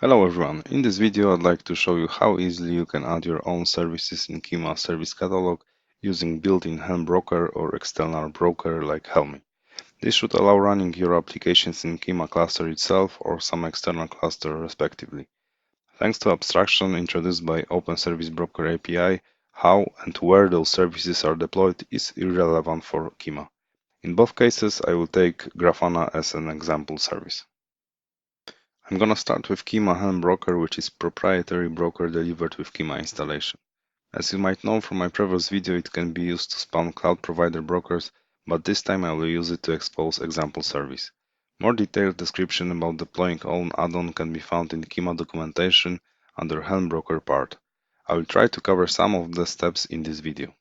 Hello everyone, in this video I'd like to show you how easily you can add your own services in Kyma service catalog using built-in helm-broker or external broker like helmi. This should allow running your applications in Kyma cluster itself or some external cluster respectively. Thanks to abstraction introduced by Open Service Broker API, how and where those services are deployed is irrelevant for Kyma. In both cases, I will take Grafana as an example service. I'm gonna start with Kyma Helm Broker, which is proprietary broker delivered with Kyma installation. As you might know from my previous video, it can be used to spawn cloud provider brokers, but this time I will use it to expose example service. More detailed description about deploying own add-on can be found in the Kyma documentation under Helm Broker part. I will try to cover some of the steps in this video.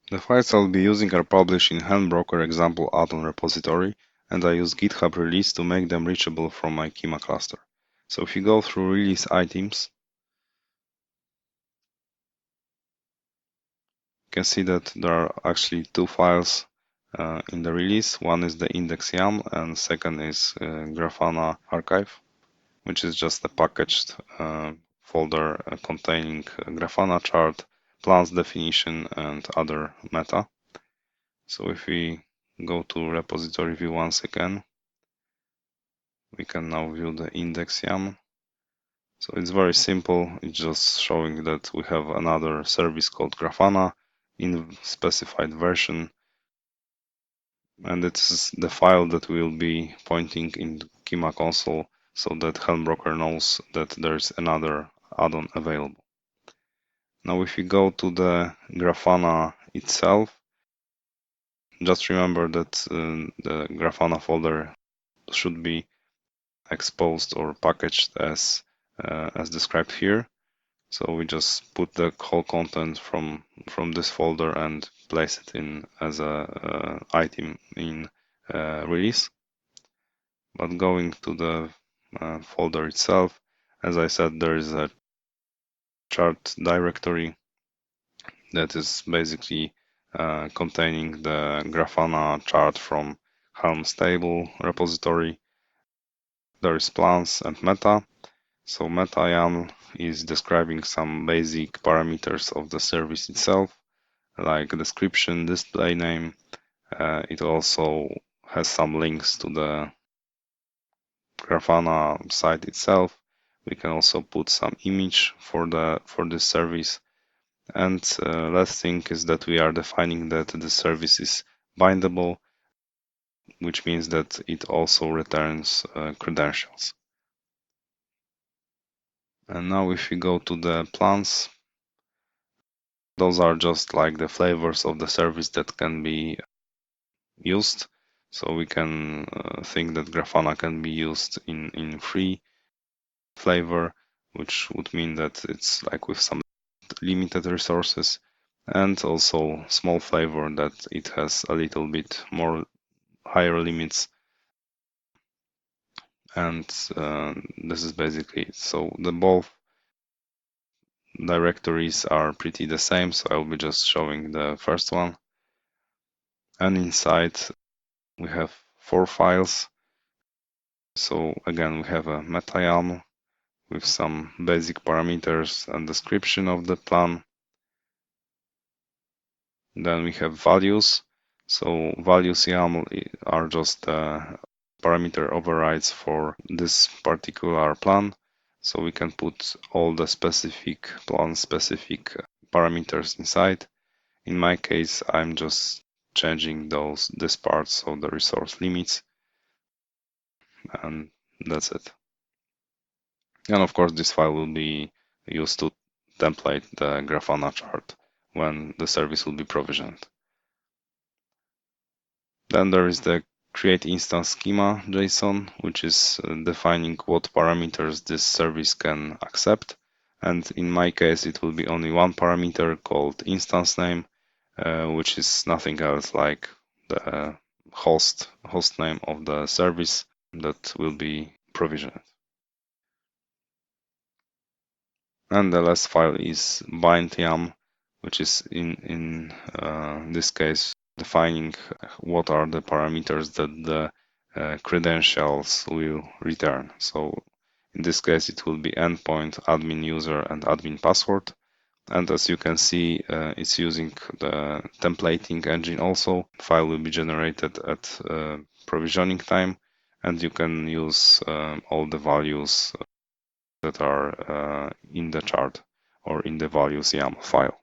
The files I'll be using are published in helm-broker example add-on repository, and I use GitHub release to make them reachable from my Kyma cluster. So if you go through release items, you can see that there are actually two files in the release. One is the index.yaml and second is Grafana archive, which is just a packaged folder containing Grafana chart, plans definition, and other meta. So if we go to repository view once again, we can now view the index.yaml. So it's very simple. It's just showing that we have another service called Grafana in specified version. And it's the file that will be pointing in Kyma console so that helm-broker knows that there's another add-on available. Now if you go to the Grafana itself, just remember that the Grafana folder should be exposed or packaged as described here. So we just put the whole content from this folder and place it in as a item in release. But going to the folder itself, as I said, there is a chart directory that is basically containing the Grafana chart from Helm stable repository. There is plans and meta. So meta.yaml is describing some basic parameters of the service itself, like description, display name. It also has some links to the Grafana site itself. We can also put some image for this service. And last thing is that we are defining that the service is bindable, which means that it also returns credentials. And now if we go to the plans, those are just like the flavors of the service that can be used. So we can think that Grafana can be used in free flavor, which would mean that it's like with some limited resources, and also small flavor that it has a little bit more higher limits. And this is basically it. So the both directories are pretty the same, so I'll be just showing the first one. And inside we have 4 files. So again, we have a meta.yaml with some basic parameters and description of the plan. Then we have values. So values YAML are just parameter overrides for this particular plan. So we can put all the specific plan specific parameters inside. In my case, I'm just changing this part, so the resource limits, and that's it. And of course, this file will be used to template the Grafana chart when the service will be provisioned. Then there is the create instance schema JSON, which is defining what parameters this service can accept. And in my case, it will be only one parameter called instance name, which is nothing else like the host name of the service that will be provisioned. And the last file is bind.yam, which is in this case defining what are the parameters that the credentials will return. So In this case, it will be endpoint, admin user, and admin password. And as you can see, it's using the templating engine also. File will be generated at provisioning time, and you can use all the values that are in the chart or in the values YAML file.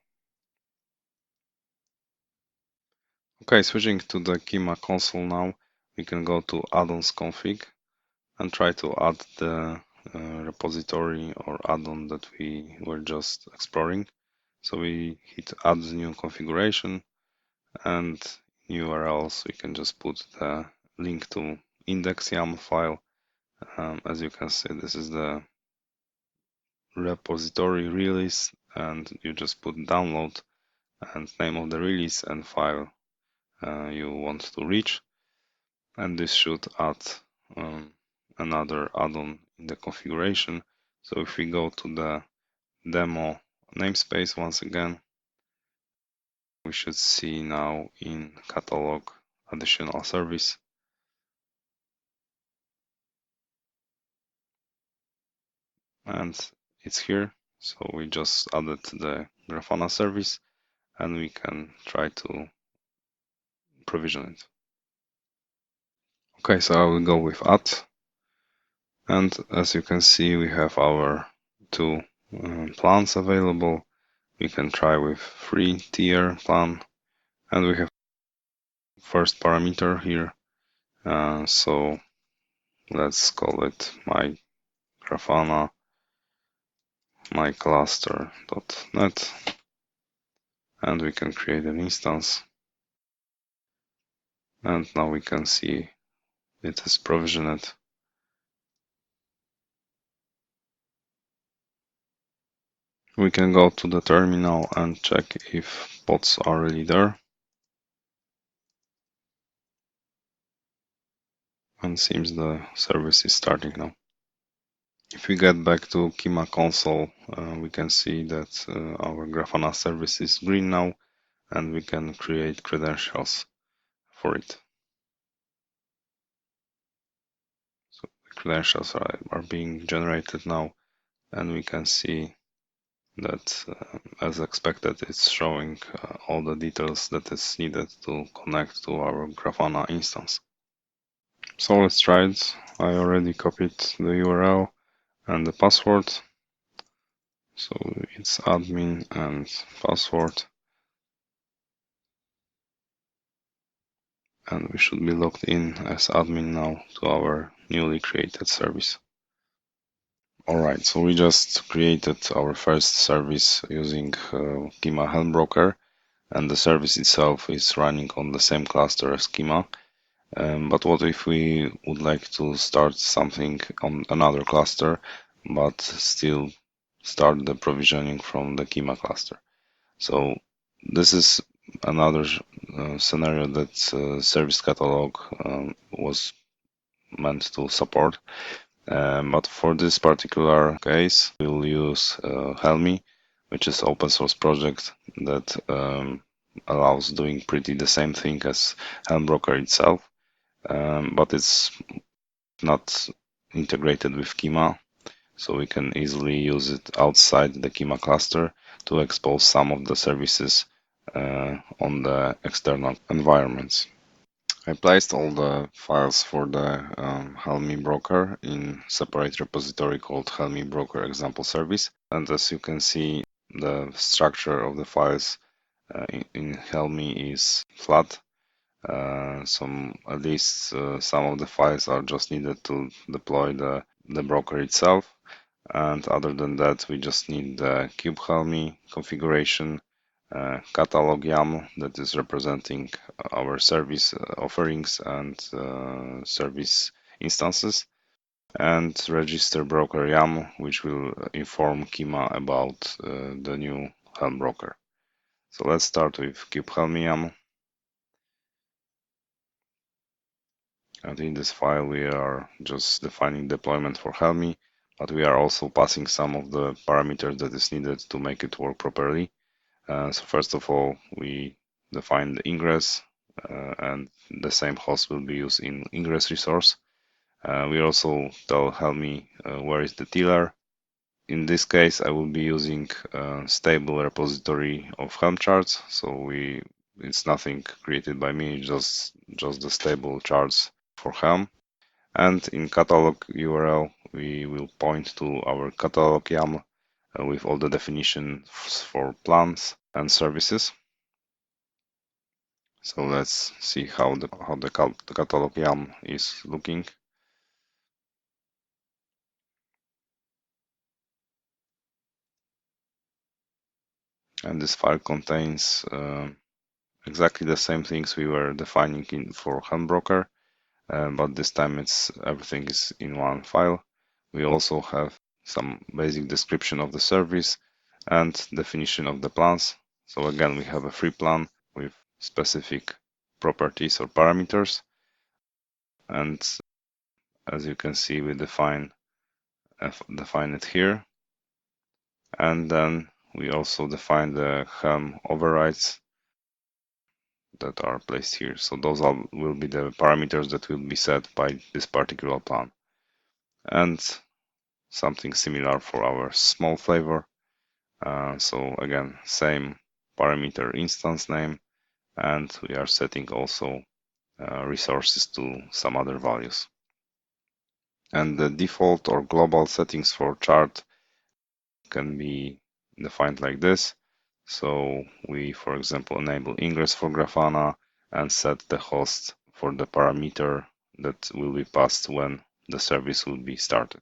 Okay, switching to the Kyma console now, we can go to add-ons config and try to add the repository or add-on that we were just exploring. So we hit add new configuration, and URLs we can just put the link to index YAML file. As you can see, this is the repository release, and you just put download and name of the release and file you want to reach, and this should add another add-on in the configuration. So if we go to the demo namespace once again, we should see now in catalog additional service, and it's here. So we just added the Grafana service, and we can try to provision it. Okay, so I will go with add, and as you can see, we have our two plans available. We can try with free tier plan, and we have first parameter here. So let's call it my Grafana my cluster.net, and we can create an instance, and now we can see it is provisioned. We can go to the terminal and check if pods are really there, and seems the service is starting now. If we get back to Kyma console, we can see that our Grafana service is green now, and we can create credentials for it. So the credentials are being generated now, and we can see that as expected, it's showing all the details that is needed to connect to our Grafana instance. So let's try it. I already copied the URL and the password. So it's admin and password. And we should be logged in as admin now to our newly created service. Alright, so we just created our first service using Kyma helm-broker, and the service itself is running on the same cluster as Kyma. But what if we would like to start something on another cluster, but still start the provisioning from the Kyma cluster? So this is another scenario that Service Catalog was meant to support. But for this particular case, we'll use Helmi, which is open source project that allows doing pretty the same thing as helm-broker itself, but it's not integrated with Kyma, so we can easily use it outside the Kyma cluster to expose some of the services on the external environments. I placed all the files for the Helmi broker in separate repository called Helmi broker example service. And as you can see, the structure of the files in Helmi is flat. At least some of the files are just needed to deploy the broker itself. And other than that, we just need the kube Helmi configuration, catalog YAML that is representing our service offerings and service instances, and register broker YAML, which will inform Kyma about the new Helm broker. So let's start with kube Helmi YAML. And in this file, we are just defining deployment for Helmi, but we are also passing some of the parameters that is needed to make it work properly. So first of all, we define the ingress, and the same host will be used in ingress resource. We also tell helmi where is the tiller. In this case, I will be using a stable repository of Helm charts. So it's nothing created by me, just the stable charts for Helm. And in catalog URL, we will point to our catalog YAML with all the definitions for plans and services. So let's see how the catalog YAML is looking. And this file contains exactly the same things we were defining for helm-broker, but this time everything is in one file. We also have some basic description of the service and definition of the plans. So again, we have a free plan with specific properties or parameters, and as you can see, we define it here, and then we also define the helm overrides that are placed here. So those will be the parameters that will be set by this particular plan. And something similar for our small flavor. So again, same parameter instance name, and we are setting also resources to some other values. And the default or global settings for chart can be defined like this. So we, for example, enable ingress for Grafana and set the host for the parameter that will be passed when the service will be started.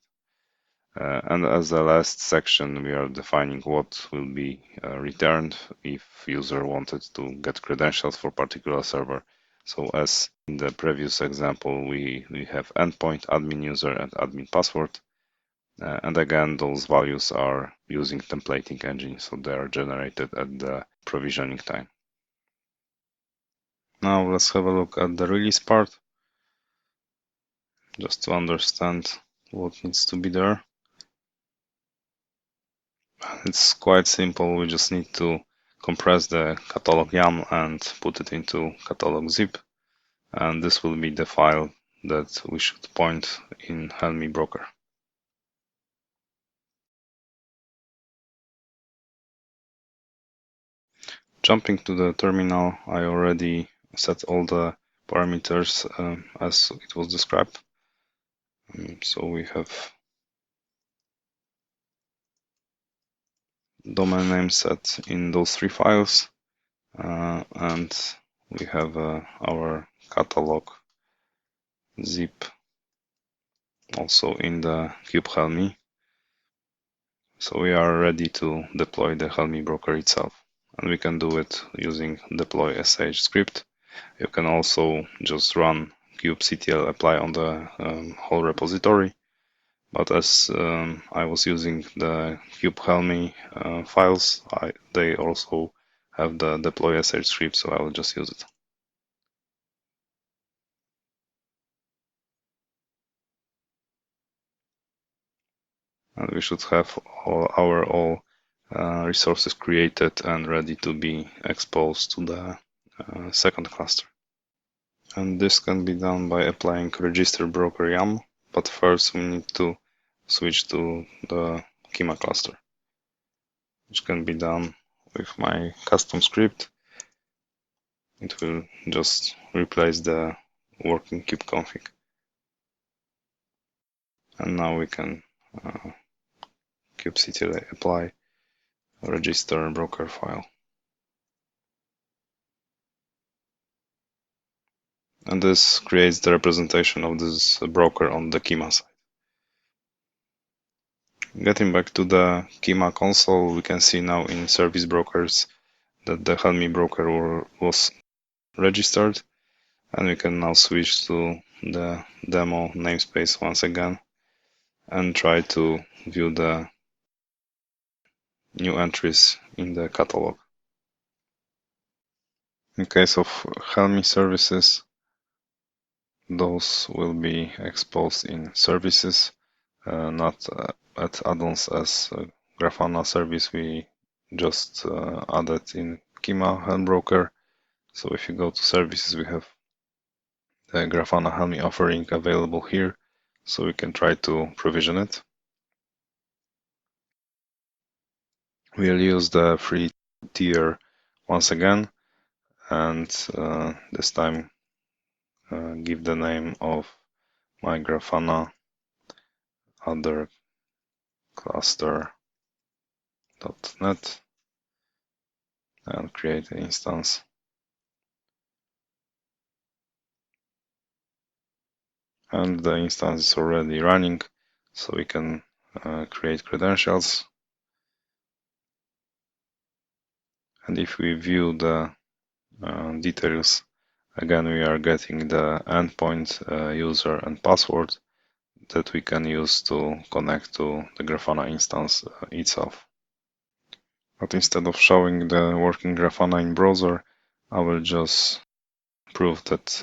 And as the last section, we are defining what will be returned if user wanted to get credentials for particular server. So as in the previous example, we have endpoint, admin user, and admin password. And again, those values are using templating engine, so they are generated at the provisioning time. Now let's have a look at the release part, just to understand what needs to be there. It's quite simple. We just need to compress the catalog YAML and put it into catalog zip. And this will be the file that we should point in helmi-broker. Jumping to the terminal, I already set all the parameters as it was described. So we have domain name set in those three files, and we have our catalog zip also in the kube helmi. So we are ready to deploy the helmi broker itself, and we can do it using deploy sh script. You can also just run kubectl apply on the whole repository, but as I was using the kube helmi files, they also have the deploy sh script, so I will just use it. And we should have all resources created and ready to be exposed to the second cluster. And this can be done by applying register broker YAML, but first we need to switch to the Kyma cluster, which can be done with my custom script. It will just replace the working kubeconfig. And now we can kubectl apply register broker file. And this creates the representation of this broker on the Kyma side. Getting back to the Kyma console, we can see now in service brokers that the helmi broker was registered, and we can now switch to the demo namespace once again and try to view the new entries in the catalog. In case of helmi services, those will be exposed in services, not at add-ons as Grafana service we just added in Kyma helm broker. So if you go to services, we have the Grafana helmi offering available here. So we can try to provision it. We'll use the free tier once again, and this time give the name of my Grafana other cluster.net and create an instance. And the instance is already running, so we can create credentials. And if we view the details, again we are getting the endpoint, user, and password that we can use to connect to the Grafana instance itself. But instead of showing the working Grafana in browser, I will just prove that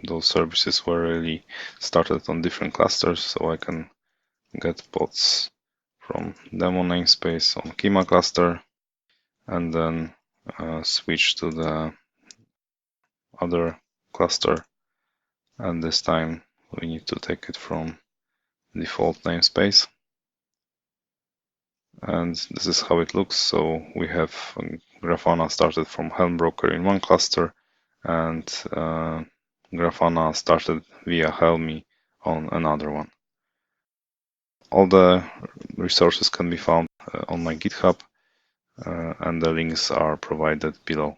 those services were really started on different clusters, so I can get pods from demo namespace on Kyma cluster and then switch to the other cluster, and this time we need to take it from default namespace. And this is how it looks. So we have Grafana started from helm-broker in one cluster, and Grafana started via helmi on another one. All the resources can be found on my GitHub, and the links are provided below.